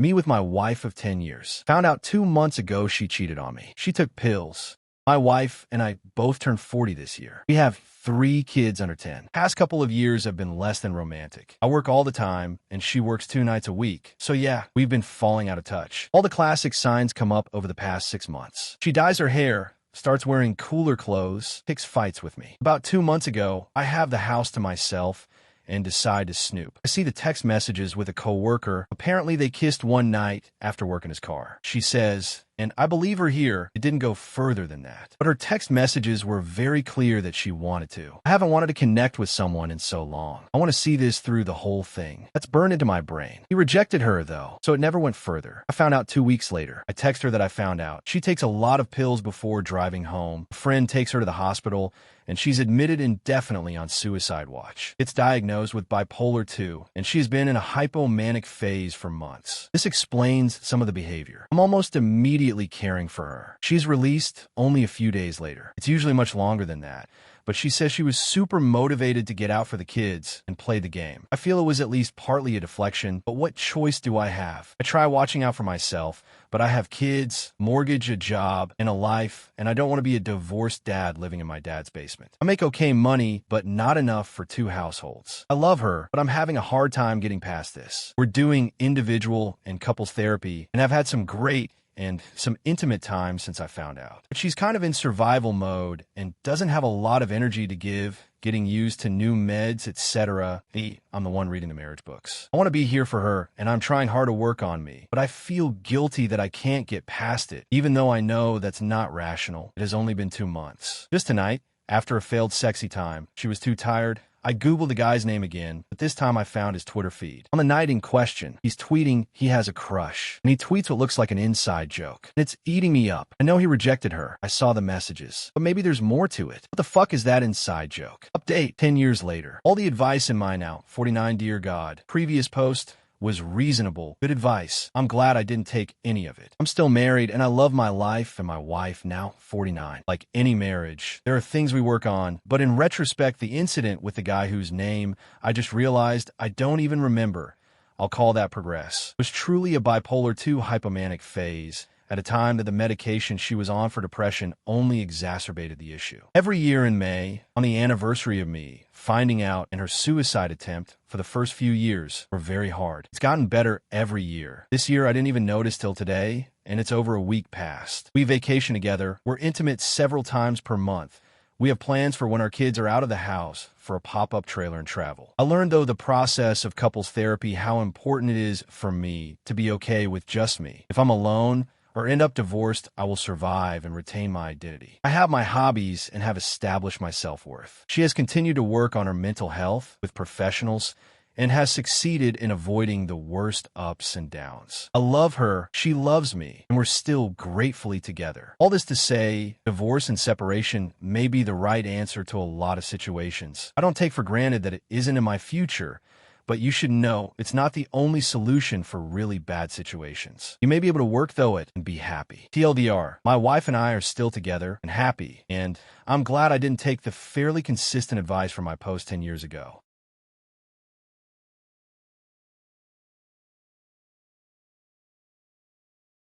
Me with my wife of 10 years. Found out 2 months ago she cheated on me. She took pills. My wife and I both turned 40 this year. We have 3 kids under 10. Past couple of years have been less than romantic. I work all the time, and she works 2 nights a week. So yeah, we've been falling out of touch. All the classic signs come up over the past 6 months. She dyes her hair, starts wearing cooler clothes, picks fights with me. About 2 months ago, I have the house to myself and decide to snoop. I see the text messages with a coworker. Apparently they kissed one night after work in his car. She says, and I believe her here, it didn't go further than that. But her text messages were very clear that she wanted to. I haven't wanted to connect with someone in so long. I want to see this through the whole thing. That's burned into my brain. He rejected her, though, so it never went further. I found out 2 weeks later. I text her that I found out. She takes a lot of pills before driving home. A friend takes her to the hospital, and she's admitted indefinitely on suicide watch. Gets diagnosed with bipolar 2, and she's been in a hypomanic phase for months. This explains some of the behavior. I'm almost immediately caring for her. She's released only a few days later. It's usually much longer than that, but she says she was super motivated to get out for the kids and play the game. I feel it was at least partly a deflection, but what choice do I have? I try watching out for myself, but I have kids, mortgage, a job, and a life, and I don't want to be a divorced dad living in my dad's basement. I make okay money, but not enough for 2 households. I love her, but I'm having a hard time getting past this. We're doing individual and couples therapy, and I've had some great and some intimate time since I found out. But she's kind of in survival mode and doesn't have a lot of energy to give, getting used to new meds, etc. I'm the one reading the marriage books. I want to be here for her, and I'm trying hard to work on me, but I feel guilty that I can't get past it, even though I know that's not rational. It has only been 2 months. Just tonight, after a failed sexy time, she was too tired. I Googled the guy's name again, but this time I found his Twitter feed. On the night in question, he's tweeting he has a crush, and he tweets what looks like an inside joke. And it's eating me up. I know he rejected her. I saw the messages. But maybe there's more to it. What the fuck is that inside joke? Update 10 years later. All the advice in my now 49 Dear God. Previous post was reasonable. Good advice. I'm glad I didn't take any of it. I'm still married, and I love my life and my wife, now 49. Like any marriage, there are things we work on, but in retrospect, the incident with the guy whose name I just realized I don't even remember, I'll call that progress, was truly a bipolar 2 hypomanic phase at a time that the medication she was on for depression only exacerbated the issue. Every year in May, on the anniversary of me finding out and her suicide attempt for the first few years were very hard. It's gotten better every year. This year I didn't even notice till today, and it's over a week past. We vacation together. We're intimate several times per month. We have plans for when our kids are out of the house for a pop-up trailer and travel. I learned, though, the process of couples therapy, how important it is for me to be okay with just me. If I'm alone or end up divorced, I will survive and retain my identity. I have my hobbies and have established my self-worth. She has continued to work on her mental health with professionals and has succeeded in avoiding the worst ups and downs. I love her, she loves me, and we're still gratefully together. All this to say, divorce and separation may be the right answer to a lot of situations. I don't take for granted that it isn't in my future, but you should know it's not the only solution for really bad situations. You may be able to work through it and be happy. TLDR, my wife and I are still together and happy, and I'm glad I didn't take the fairly consistent advice from my post 10 years ago.